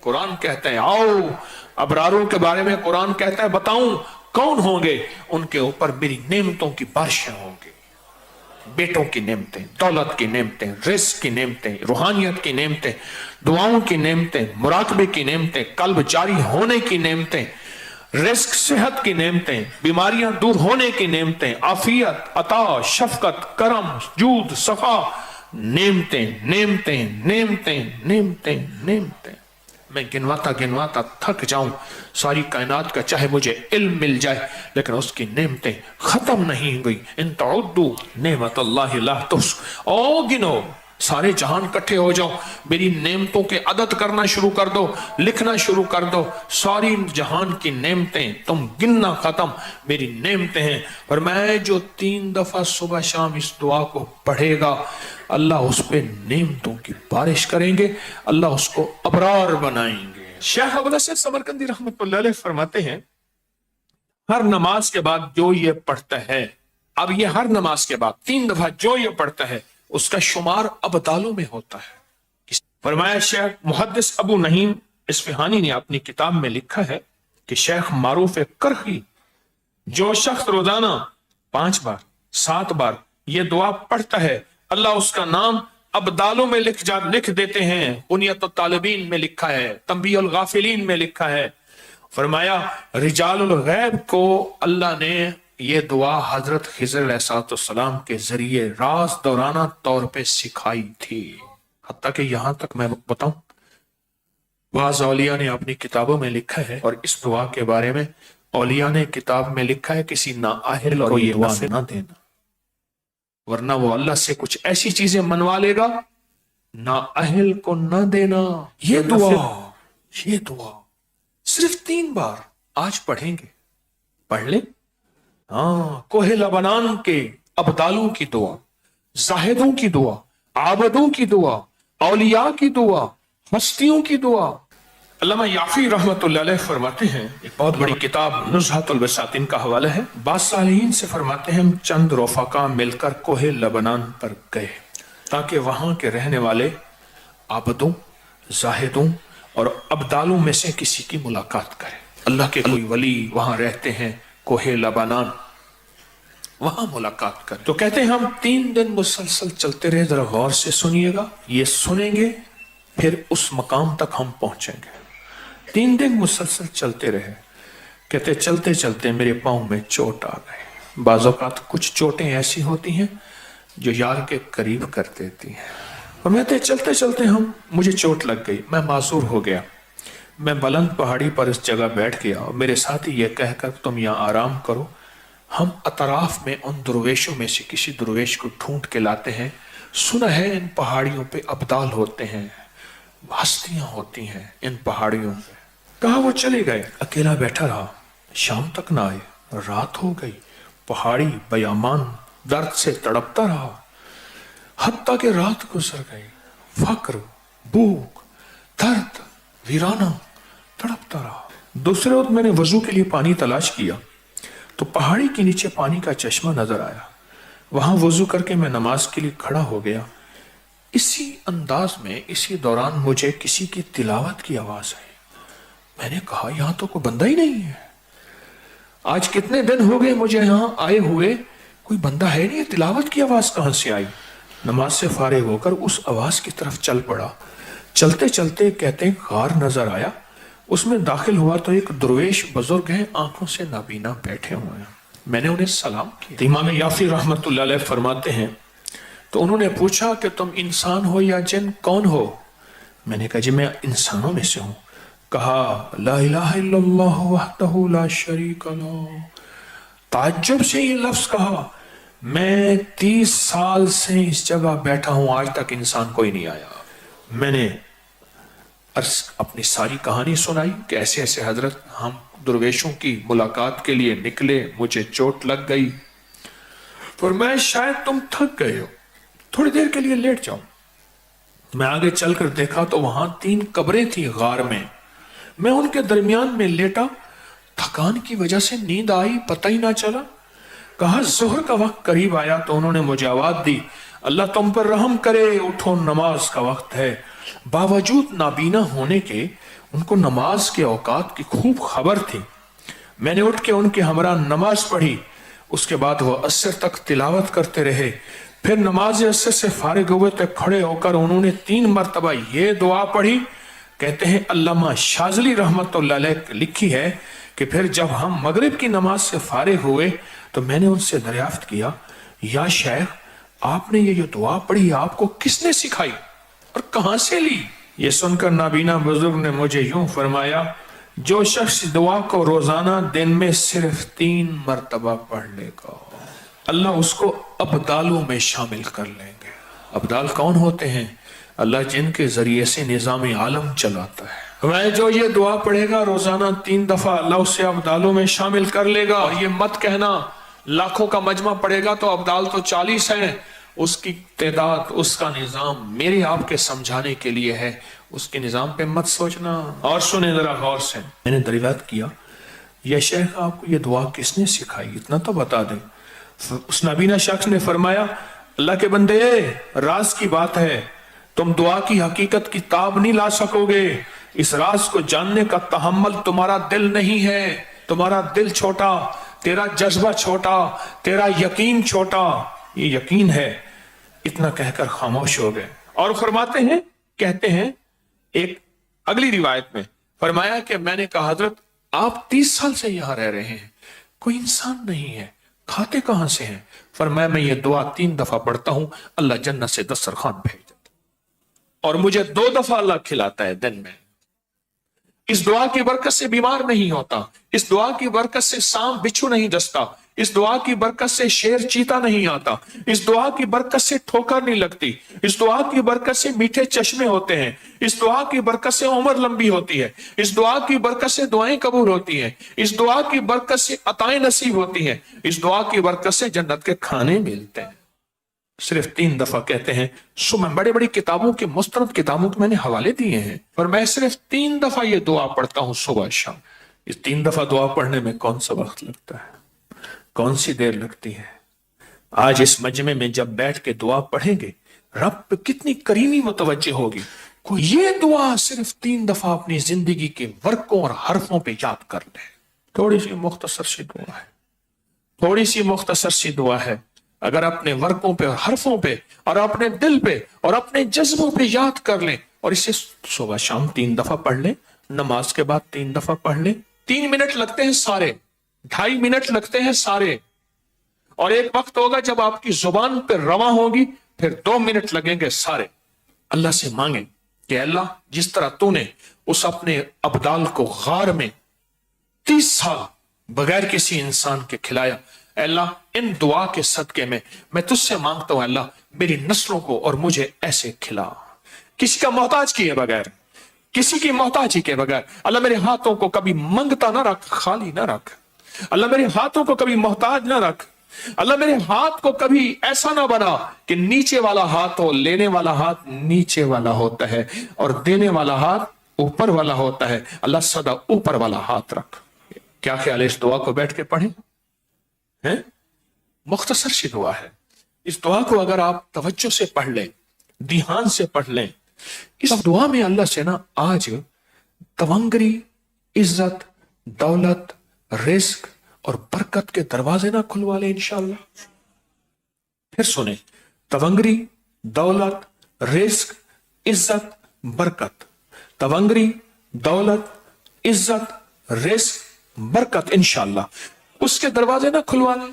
कुरान कहता है आओ अबरारों के बारे में कुरान कहता है बताऊं कौन होंगे, उनके ऊपर मेरी नेमतों की बारिशें होंगी, बेटों की नेमतें, दौलत की नेमतें, रिस्क की नेमतें, रूहानियत की नेमतें, दुआओं की नेमतें, मुराकबे की नेमतें, कल्ब जारी होने की नेमतें, रिस्क सेहत की नेमतें, बीमारियां दूर होने की नेमतें, आफियत, अता, शफकत, करम, जूद, सफा, नेमतें नेमतें नेमतें नेमतें नेमतें। मैं गिनवाता गिनवाता थक जाऊं सारी कायनात का, चाहे मुझे इल्म मिल जाए, लेकिन उसकी नेमतें खत्म नहीं हुई। इन तउद्दू नेमतल्लाहि ला तुहसूहा, ओ गिनो, सारे जहान इकट्ठे हो जाओ, मेरी नेमतों के अदद करना शुरू कर दो, लिखना शुरू कर दो, सारी जहान की नेमतें तुम गिनना खत्म, मेरी नेमतें हैं। और मैं जो 3 दफा सुबह शाम इस दुआ को पढ़ेगा, अल्लाह उस पे नेमतों की बारिश करेंगे, अल्लाह उसको अबरार बनाएंगे। शेख अबू नसर समरकंदी रहमतुल्लाह अलैह फरमाते हैं हर नमाज के बाद जो ये पढ़ता है, अब ये हर नमाज के बाद 3 दफा जो ये पढ़ता है उसका शुमार अबदालों में होता है। फरमाया शेख मुहद्दिस अबू नहीम इस्फहानी ने अपनी किताब में लिखा है कि शेख मारूफ करखी, जो शख्स रोजाना 5 बार 7 बार ये दुआ पढ़ता है, अल्लाह उसका नाम अबदालों में लिख देते हैं। बुनियत तालिबीन में लिखा है, तंबीहुल गाफिलीन में लिखा है। फरमाया रिजालुल गैब को अल्लाह ने ये दुआ हजरत खिज़र अलैहिस्सलाम के जरिए राज दौराना तौर पे सिखाई थी। हत्ता कि यहां तक मैं बताऊं, बाज़ औलिया ने अपनी किताबों में लिखा है, और इस दुआ के बारे में औलिया ने किताब में लिखा है किसी नाअहल को ये दुआ ना देना, वरना वो अल्लाह से कुछ ऐसी चीजें मनवा लेगा, नाअहल को ना देना। ये दुआ सिर्फ 3 बार आज पढ़ेंगे, पढ़ ले। हाँ, कोहे लबनान के अबदालों की दुआ, जाहिदों की दुआ, आबदों की दुआ, औलिया की दुआ, हस्तियों की दुआ। अल्लामा याफी रहमतुल्लाह अलैह फरमाते हैं, एक बहुत बड़ी किताब नुज़हतुल बसातिन का हवाला है, बाज़ सालिहीन से फरमाते हैं हम चंद रफ़ाका मिलकर कोहे लबनान पर गए ताकि वहां के रहने वाले आबदों, जाहिदों और अबदालों में से किसी की मुलाकात करें। अल्लाह के कोई वली वहां रहते हैं कोहे लबनान, वहां मुलाकात करें। तो कहते हैं हम 3 दिन मुसलसल चलते रहे, जरा गौर से सुनिएगा, ये सुनेंगे फिर उस मकाम तक हम पहुंचेंगे। 3 दिन मुसलसल चलते रहे। कहते चलते चलते मेरे पाँव में चोट आ गई। बाज़ औक़ात कुछ चोटें ऐसी होती हैं जो यार के करीब कर देती हैं। और मैं चलते चलते मुझे चोट लग गई, मैं मासूर हो गया। मैं बुलंद पहाड़ी पर इस जगह बैठ गया और मेरे साथी ये कहकर तुम यहाँ आराम करो, हम अतराफ में उन दुर्वेशों में से किसी दुर्वेश को ढूंढ के लाते हैं। सुना है इन पहाड़ियों पे अब्दाल होते हैं, हस्तियां होती हैं इन पहाड़ियों पे। कहा वो चले गए, अकेला बैठा रहा, शाम तक ना आए, रात हो गई, पहाड़ी बयामान दर्द से तड़पता रहा, हत्ता के रात गुजर गई, फक्र, भूख, दर्द, वीराना तड़पता रहा। दूसरे वक्त मैंने वजू के लिए पानी तलाश किया तो पहाड़ी के नीचे पानी का चश्मा नजर आया, वहां वजू करके मैं नमाज के लिए खड़ा हो गया। इसी अंदाज में इसी दौरान मुझे किसी की तिलावत की आवाज आई। मैंने कहा यहां तो कोई बंदा ही नहीं है, आज कितने दिन हो गए मुझे यहां आए हुए, कोई बंदा है नहीं, तिलावत की आवाज कहां से आई। नमाज से फारिग होकर उस आवाज की तरफ चल पड़ा। चलते चलते कहते गार नजर आया, उसमें दाखिल हुआ तो एक दुर्वेश बुजुर्ग हैं, आंखों से नाबीना बैठे हुए हैं। मैंने उन्हें सलाम किया। इमाम याफी रहमतुल्लाह अलैह फरमाते हैं तो उन्होंने पूछा कि तुम इंसान हो या जिन, कौन हो? मैंने कहा जी मैं इंसानों में से हूं। कहा ला इलाहा इल्लल्लाह वहदहू ला शरीका लहू। ताज्जुब से ये लफ्ज कहा, मैं 30 साल से इस जगह बैठा हूं, आज तक इंसान कोई नहीं आया। मैंने अपनी सारी कहानी सुनाई कि ऐसे ऐसे हजरत हम दुर्वेशों की मुलाकात के लिए निकले, मुझे चोट लग गई, पर मैं शायद तुम थक गए हो, थोड़ी देर के लिए लेट जाओ। मैं आगे चलकर देखा तो वहां 3 कब्रें थी गार में, मैं उनके दरमियान में लेटा, थकान की वजह से नींद आई, पता ही ना चला। कहा जोहर का वक्त करीब आया तो उन्होंने मुझे आवाज दी, अल्लाह तुम पर रहम करे, उठो नमाज का वक्त है। बावजूद नाबीना होने के उनको नमाज के औकात की खूब खबर थी। मैंने उठ के उनके हमरा नमाज पढ़ी। उसके बाद वो असर तक तिलावत करते रहे। फिर नमाज असर से फारिग हुए तो खड़े होकर उन्होंने 3 मरतबा ये दुआ पढ़ी। कहते हैं अल्लामा शाज़ली रहमतुल्लाह अलैह लिखी है कि फिर जब हम मगरिब की नमाज से फारिग हुए तो मैंने उनसे दरियाफ्त किया, या शेख आपने ये जो दुआ पढ़ी आपको किसने सिखाई और कहां से ली? ये सुनकर नाबीना बुजुर्ग ने मुझे यूं फरमाया, जो शख्स दुआ को रोजाना दिन में सिर्फ 3 मरतबा पढ़ लेगा अल्लाह उसको अब्दालों में शामिल कर लेंगे। अब्दाल कौन होते हैं? अल्लाह जिनके जरिए से निजाम आलम चलाता है। वह जो ये दुआ पढ़ेगा रोजाना 3 दफा अल्लाह उसे अब्दालों में शामिल कर लेगा। और ये मत कहना लाखों का मजमा पड़ेगा तो अब्दाल तो 40 हैं। उसकी तादाद, उसका निजाम मेरे आपके समझाने के लिए है, उसके निजाम पे मत सोचना। और सुने जरा गौर से, मैंने दरियाफ्त किया, यह शेख आपको ये दुआ किसने सिखाई, इतना तो बता दें। उस नबीना शख्स ने फरमाया, अल्लाह के बंदे राज की बात है, तुम दुआ की हकीकत की ताब नहीं ला सकोगे। इस राज को जानने का तहम्मुल तुम्हारा दिल नहीं है। तुम्हारा दिल छोटा, तेरा जज्बा छोटा, तेरा यकीन छोटा। ये यकीन है। इतना कहकर खामोश हो गए। और फरमाते हैं, कहते हैं एक अगली रिवायत में फरमाया कि मैंने कहा हजरत आप 30 साल से यहां रह रहे हैं, कोई इंसान नहीं है, खाते कहां से हैं? फरमाया मैं ये दुआ 3 दफा पढ़ता हूं, अल्लाह जन्नत से दस्तरखान भेज देता और मुझे 2 दफा अल्लाह खिलाता है दिन में। इस दुआ की बरकत से बीमार नहीं होता, इस दुआ की बरकत से सांप बिच्छू नहीं डसता, इस दुआ की बरकत से शेर चीता नहीं आता, इस दुआ की बरकत से ठोकर नहीं लगती, इस दुआ की बरकत से मीठे चश्मे होते हैं, इस दुआ की बरकत से उम्र लंबी होती है, इस दुआ की बरकत से दुआएं कबूल होती हैं, इस दुआ की बरकत से अताएं नसीब होती हैं, इस दुआ की बरकत से जन्नत के खाने मिलते हैं। सिर्फ 3 दफा कहते हैं। सुबह बड़ी बड़ी किताबों के, मुस्तनद किताबों के मैंने हवाले दिए हैं, पर मैं सिर्फ 3 दफा ये दुआ पढ़ता हूं सुबह शाम। इस 3 दफा दुआ पढ़ने में कौन सा वक्त लगता है, कौन सी देर लगती है? आज इस मजमे में जब बैठ के दुआ पढ़ेंगे रब पे कितनी करीमी मुतवज्जे होगी। कोई ये दुआ सिर्फ 3 दफा अपनी जिंदगी के वर्कों और हरफों पे याद कर ले। थोड़ी सी मुख्तसर सी दुआ है, थोड़ी सी मुख्तसर सी दुआ है। अगर अपने वर्कों पे और हरफों पे और अपने दिल पे और अपने जज्बों पे याद कर लें और इसे सुबह शाम 3 दफा पढ़ लें, नमाज के बाद 3 दफा पढ़ लें। 3 मिनट लगते हैं सारे, 2.5 मिनट लगते हैं सारे, और एक वक्त होगा जब आपकी जुबान पे रवा होगी, फिर 2 मिनट लगेंगे सारे। अल्लाह से मांगे कि अल्लाह जिस तरह तूने उस अपने अब्दाल को गार में 30 साल बगैर किसी इंसान के खिलाया, अल्लाह इन दुआ के सदके में मैं तुझसे मांगता हूं अल्लाह मेरी नस्लों को और मुझे ऐसे खिला, किसी का मोहताज किए बगैर, किसी की मोहताजी के बगैर। अल्लाह मेरे हाथों को कभी मंगता ना रख, खाली ना रख। अल्लाह मेरे हाथों को कभी मोहताज ना रख। अल्लाह मेरे हाथ को कभी ऐसा ना बना कि नीचे वाला हाथ हो, लेने वाला हाथ नीचे वाला होता है और देने वाला हाथ ऊपर वाला होता है। अल्लाह सदा ऊपर वाला हाथ रख। क्या ख्याल है, इस दुआ को बैठ के पढ़ें? हैं? मुख्तसर सी दुआ है। इस दुआ को अगर आप तवज्जो से पढ़ लें, ध्यान से पढ़ लें, इस दुआ में अल्लाह से ना आज तवंगरी, इज्जत, दौलत, रिस्क और बरकत के दरवाजे ना खुलवा ले इंशाअल्लाह। फिर सुने, तवंगरी, दौलत, रिस्क, इज्जत, बरकत। तवंगरी, दौलत, इज्जत, रिस्क, बरकत, इंशाअल्लाह उसके दरवाजे ना खुलवा ले।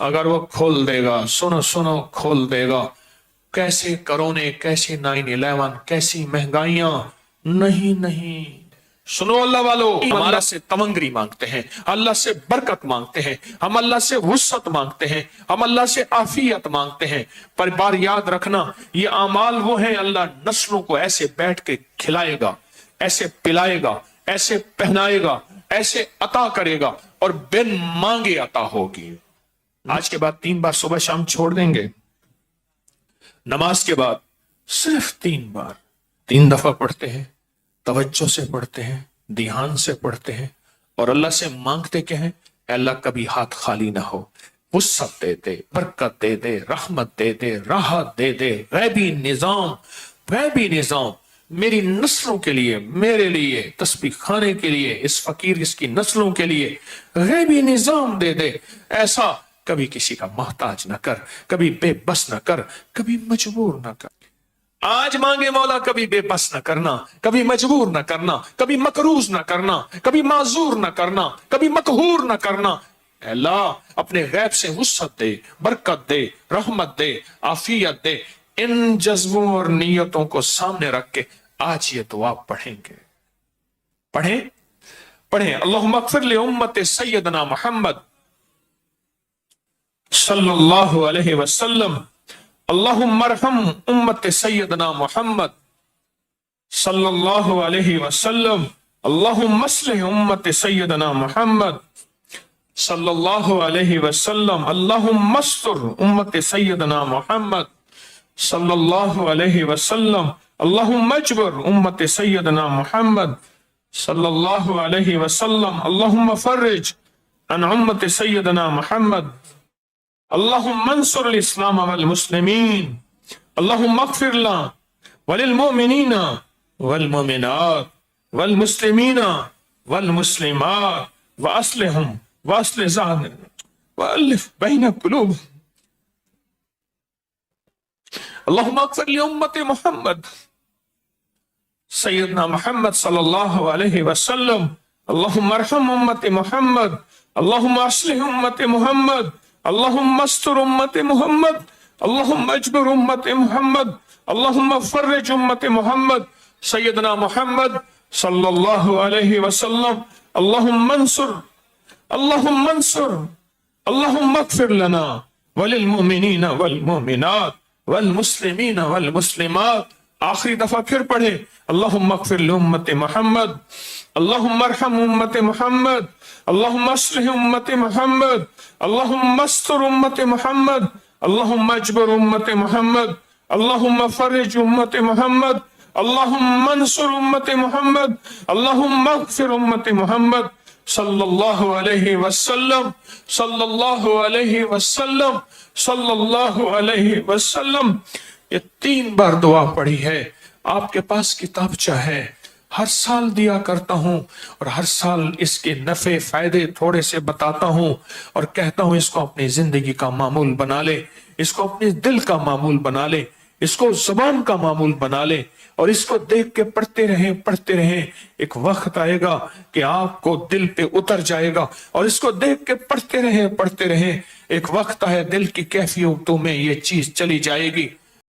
अगर वो खोल देगा, सुनो सुनो, खोल देगा, कैसे कोरोने, कैसी 9/11, कैसी महंगाइयां, नहीं नहीं। सुनो अल्लाह वालों, हम अल्लाह से तवंगरी मांगते हैं, अल्लाह से बरकत मांगते हैं, हम अल्लाह से वुसअत मांगते हैं, हम अल्लाह से आफियत मांगते हैं। पर बार याद रखना, ये अमाल वो हैं अल्लाह नस्लों को ऐसे बैठ के खिलाएगा, ऐसे पिलाएगा, ऐसे पहनाएगा, ऐसे अता करेगा और बिन मांगे अता होगी। आज के बाद 3 बार सुबह शाम छोड़ देंगे, नमाज के बाद सिर्फ 3 बार 3 दफा पढ़ते हैं, तवज्जो से पढ़ते हैं, ध्यान से पढ़ते हैं और अल्लाह से मांगते क्या है, अल्लाह कभी हाथ खाली ना हो, वुसअत दे दे, बरकत दे दे, रहमत दे दे, राहत दे दे, गैबी निजाम میری نسلوں کے لیے، میرے لیے، تسبیح خانے کے لیے، اس فقیر اس کی نسلوں کے لیے غیبی نظام دے دے ایسا، کبھی کسی کا محتاج نہ کر، کبھی بے بس نہ کر، کبھی مجبور نہ کر۔ آج مانگے مولا، کبھی بے بس نہ کرنا، کبھی مجبور نہ کرنا، کبھی مقروض نہ کرنا، کبھی معذور نہ کرنا، کبھی مقہور نہ کرنا۔ اے اللہ اپنے غیب سے وسعت دے، برکت دے، رحمت دے، عافیت دے۔ ان جذبوں اور نیتوں کو سامنے رکھ کے آج یہ دعا پڑھیں گے۔ پڑھیں اللہم اغفر لامت سیدنا محمد صلی اللہ علیہ وسلم، اللہم ارحم امت سیدنا محمد صلی اللہ علیہ وسلم، اللہم اصلح امت سیدنا محمد صلی اللہ علیہ وسلم، اللہم استر امت سیدنا محمد صلی اللہ علیہ وسلم، اللہم اجبر امت سیدنا محمد صلی اللہ علیہ وسلم، اللہم فرج عن امت سیدنا محمد، اللہم انصر الاسلام والمسلمین، اللہم اغفر لنا وللمؤمنین والمؤمنات والمسلمین والمسلمات واصلحهم واصلح ذاتهم والف بین قلوبهم۔ اللہم اغفر لامت محمد سیدنا محمد صلی اللہ علیہ وسلم، اللہم ارحم امت محمد، اللہم اصلح امت محمد، اللہم استر امت محمد، اللہم اجبر امت محمد، اللہم فرج امت محمد سیدنا محمد صلی اللہ علیہ وسلم، اللہم انصر، اللہم انصر، اللہم اغفر لنا وللمؤمنین والمؤمنات والمسلمین والمسلمات۔ آخری دفعہ پھر پڑھے اللہم اغفر لامت محمد، اللہم ارحم امت محمد، اللہم اصلح امت محمد، اللہم استر امت محمد، اللہم اجبر امت محمد، اللہم فرج امت محمد، اللہم انصر امت محمد، اللہم اغفر امت محمد صلی اللہ علیہ وسلم، صلی اللہ علیہ وسلم، صلی اللہ علیہ وسلم۔ یہ 3 بار دعا پڑھی ہے۔ آپ کے پاس کتابچہ ہے، ہر سال دیا کرتا ہوں اور ہر سال اس کے نفع فائدے تھوڑے سے بتاتا ہوں اور کہتا ہوں اس کو اپنی زندگی کا معمول بنا لے، اس کو اپنے دل کا معمول بنا لے، اس کو زبان کا معمول بنا لے اور اس کو دیکھ کے پڑھتے رہیں۔ ایک وقت آئے گا کہ آپ کو دل پہ اتر جائے گا اور اس کو دیکھ کے پڑھتے رہیں۔ ایک وقت ہے دل کی کیفیتوں میں یہ چیز چلی جائے گی۔